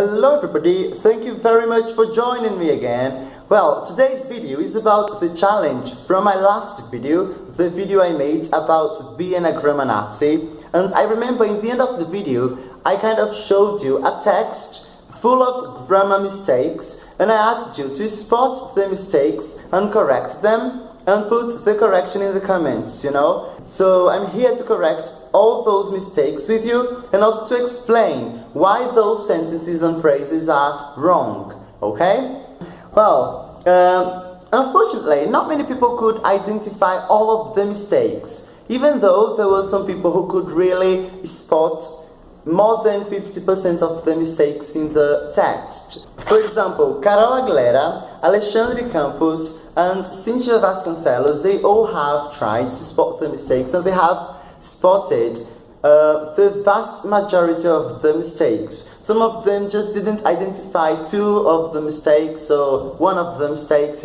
Hello everybody, thank you very much for joining me again. Well, today's video is about the challenge from my last video, the video I made about being a grammar Nazi. And I remember in the end of the video, I kind of showed you a text full of grammar mistakes, and I asked you to spot the mistakes and correct them and put the correction in the comments, So I'm here to correct all those mistakes with you and also to explain why those sentences and phrases are wrong, okay? Well, unfortunately, not many people could identify all of the mistakes, even though there were some people who could really spot more than 50% of the mistakes in the text. For example, Carol Aguilera, Alexandre Campos, and Cynthia Vasconcelos, they all have tried to spot the mistakes, and they have spotted the vast majority of the mistakes. Some of them just didn't identify two of the mistakes or one of the mistakes,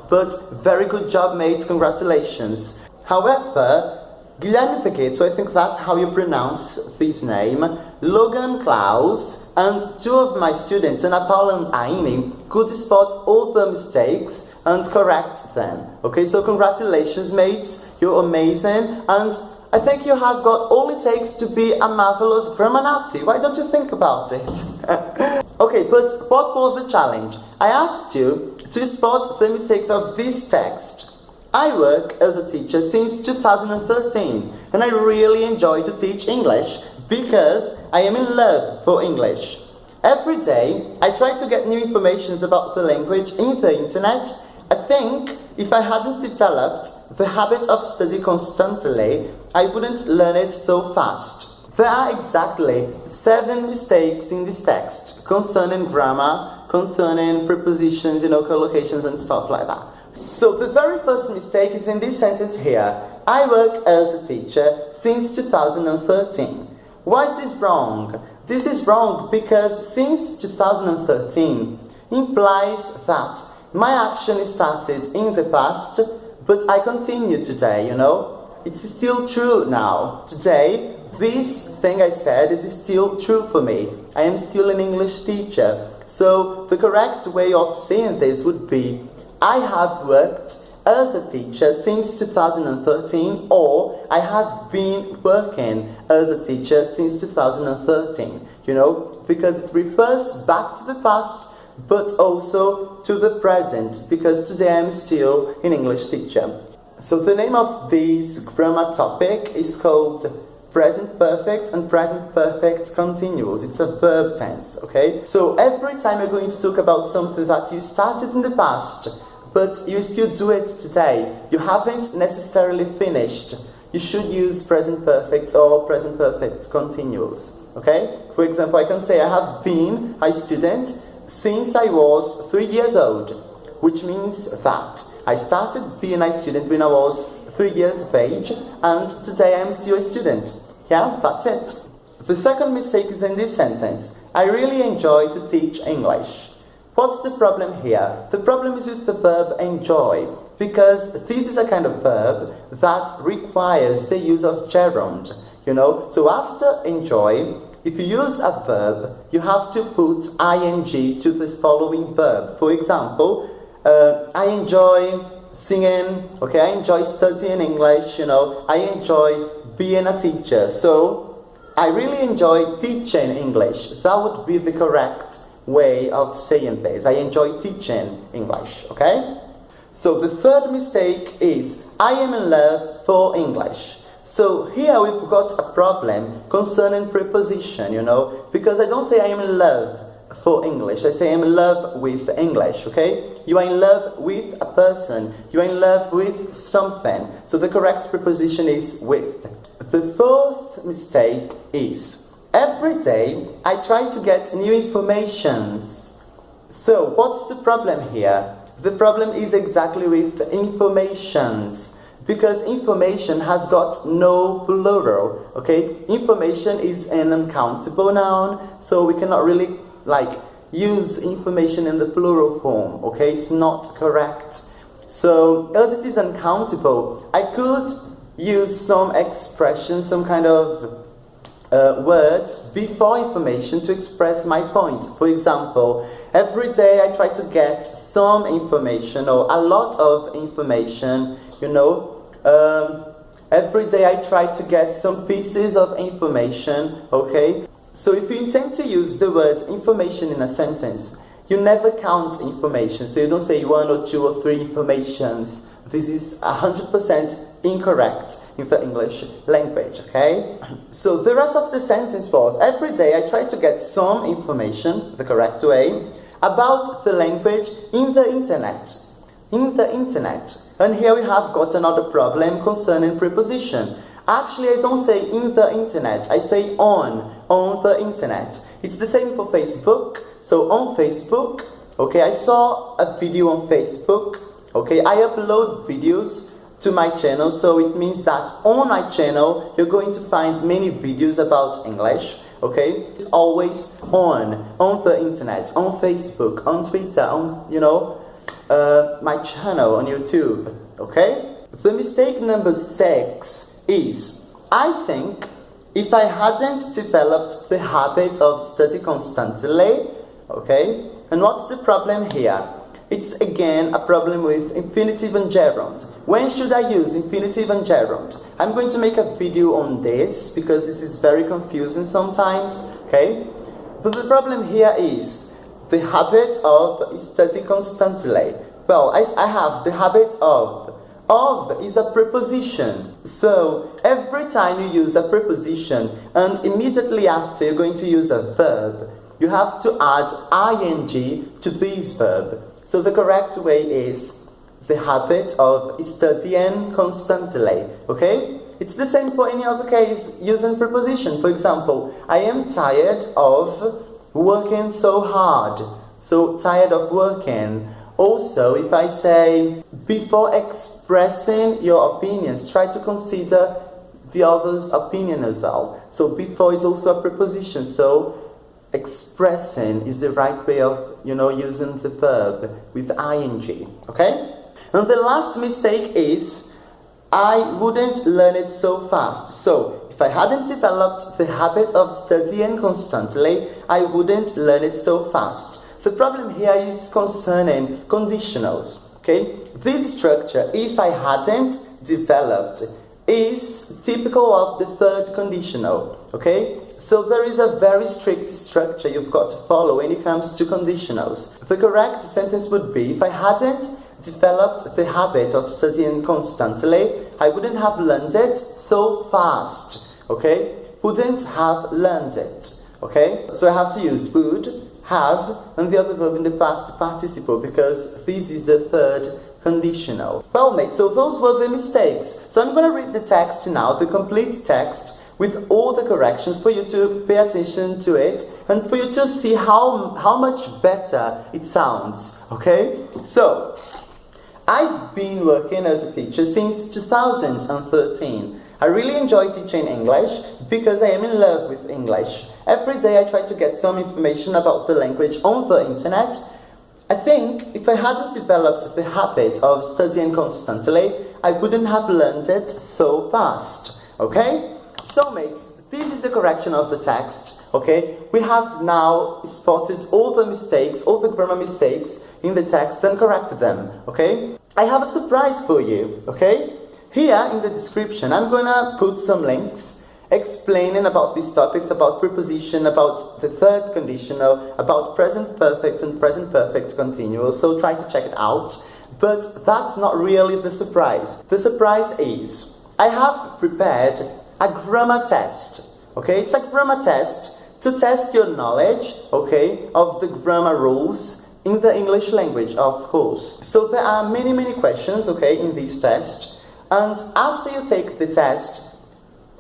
but very good job, mates, congratulations. However, Guilherme Pequeto, I think that's how you pronounce his name, Logan Klaus, and two of my students, Ana Paula and Aini, could spot all the mistakes and correct them. Okay, so congratulations, mates, you're amazing, and I think you have got all it takes to be a marvelous grammar Nazi. Why don't you think about it? Okay, but what was the challenge? I asked you to spot the mistakes of this text. I work as a teacher since 2013, and I really enjoy to teach English because I am in love for English. Every day, I try to get new information about the language in the internet. I think if I hadn't developed the habit of study constantly, I wouldn't learn it so fast. There are exactly 7 mistakes in this text concerning grammar, concerning prepositions, collocations and stuff like that. So the very first mistake is in this sentence here. I work as a teacher since 2013. Why is this wrong? This is wrong because since 2013 implies that my action started in the past, but I continue today, It's still true now. Today, this thing I said is still true for me. I am still an English teacher. So the correct way of saying this would be, I have worked as a teacher since 2013, or I have been working as a teacher since 2013, because it refers back to the past, but also to the present, because today I'm still an English teacher. So the name of this grammar topic is called present perfect and present perfect continuous. It's a verb tense, okay? So every time you're going to talk about something that you started in the past, but you still do it today, you haven't necessarily finished, you should use present perfect or present perfect continuous, okay? For example, I can say I have been a student since I was 3 years old, which means that I started being a student when I was 3 years of age, and today I'm still a student. Yeah, that's it. The second mistake is in this sentence. I really enjoy to teach English. What's the problem here? The problem is with the verb enjoy, because this is a kind of verb that requires the use of gerund, So after enjoy, if you use a verb, you have to put ing to the following verb. For example, I enjoy singing, okay, I enjoy studying English, I enjoy being a teacher. So, I really enjoy teaching English. That would be the correct way of saying this. I enjoy teaching English, okay? So the third mistake is, I am in love for English. So here we've got a problem concerning preposition, because I don't say I am in love for English, I say I'm in love with English, okay? You are in love with a person, you are in love with something. So the correct preposition is with. The fourth mistake is, every day I try to get new informations. So what's the problem here? The problem is exactly with informations, because information has got no plural, okay? Information is an uncountable noun, so we cannot really use information in the plural form, okay? It's not correct. So as it is uncountable, I could use some expression, some kind of words before information to express my point. For example, every day I try to get some information or a lot of information, every day I try to get some pieces of information, okay? So if you intend to use the word information in a sentence, you never count information. So you don't say 1 or 2 or 3 informations. This is 100% incorrect in the English language, okay? So the rest of the sentence was, every day I try to get some information, the correct way, about the language in the internet. In the internet. And here we have got another problem concerning preposition. Actually, I don't say in the internet, I say on the internet. It's the same for Facebook. So on Facebook, okay, I saw a video on Facebook, okay, I upload videos to my channel, so it means that on my channel, you're going to find many videos about English, okay? It's always on the internet, on Facebook, on Twitter, on, my channel on YouTube, okay? The mistake number 6 is, I think if I hadn't developed the habit of studying constantly, okay? And what's the problem here? It's again a problem with infinitive and gerund. When should I use infinitive and gerund? I'm going to make a video on this because this is very confusing sometimes, okay? But the problem here is the habit of studying constantly. Well, I have the habit of. Of is a preposition. So every time you use a preposition and immediately after you're going to use a verb, you have to add ing to this verb. So the correct way is the habit of studying constantly, okay? It's the same for any other case using preposition. For example, I am tired of working so hard. So tired of working. Also, if I say, before expressing your opinions, try to consider the other's opinion as well. So before is also a preposition. So expressing is the right way of, using the verb with ing, okay? And the last mistake is, I wouldn't learn it so fast. So, if I hadn't developed the habit of studying constantly, I wouldn't learn it so fast. The problem here is concerning conditionals, okay? This structure, if I hadn't developed, is typical of the third conditional, okay? So there is a very strict structure you've got to follow when it comes to conditionals. The correct sentence would be, if I hadn't developed the habit of studying constantly, I wouldn't have learned it so fast, okay? Wouldn't have learned it, okay? So I have to use would, have, and the other verb in the past participle because this is the third conditional. Well, mates, so those were the mistakes. So I'm going to read the text now, the complete text, with all the corrections for you to pay attention to it and for you to see how much better it sounds, okay? So, I've been working as a teacher since 2013. I really enjoy teaching English because I am in love with English. Every day I try to get some information about the language on the internet. I think if I hadn't developed the habit of studying constantly, I wouldn't have learned it so fast, okay? So mates, this is the correction of the text, okay? We have now spotted all the mistakes, all the grammar mistakes in the text and corrected them, okay? I have a surprise for you, okay? Here in the description, I'm gonna put some links explaining about these topics, about preposition, about the third conditional, about present perfect and present perfect continuous, so try to check it out. But that's not really the surprise. The surprise is, I have prepared a grammar test, okay? It's a grammar test to test your knowledge, okay, of the grammar rules in the English language, of course. So there are many questions, okay, in this test, and after you take the test,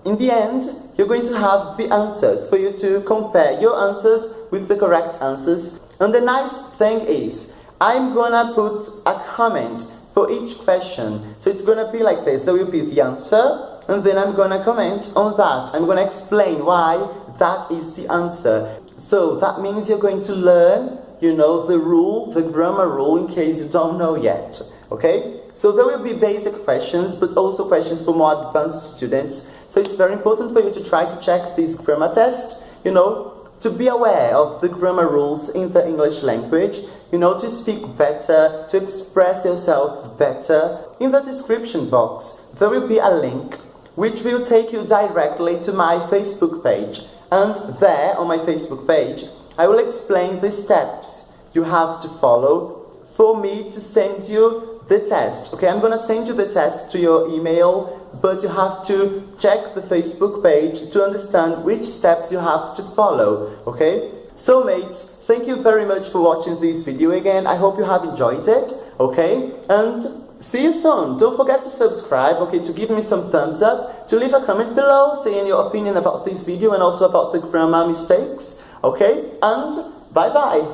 in the end, you're going to have the answers for you to compare your answers with the correct answers. And the nice thing is, I'm gonna put a comment for each question. So it's gonna be like this. There will be the answer, and then I'm gonna comment on that. I'm gonna explain why that is the answer. So that means you're going to learn, the rule, the grammar rule, in case you don't know yet. Okay? So there will be basic questions, but also questions for more advanced students. So it's very important for you to try to check this grammar test, to be aware of the grammar rules in the English language, to speak better, to express yourself better. In the description box, there will be a link which will take you directly to my Facebook page. And there, on my Facebook page, I will explain the steps you have to follow for me to send you the test. Okay, I'm gonna send you the test to your email, but you have to check the Facebook page to understand which steps you have to follow. Okay, so mates, thank you very much for watching this video again. I hope you have enjoyed it. Okay, and see you soon. Don't forget to subscribe, okay, to give me some thumbs up, to leave a comment below saying your opinion about this video and also about the grammar mistakes. Okay, and bye bye.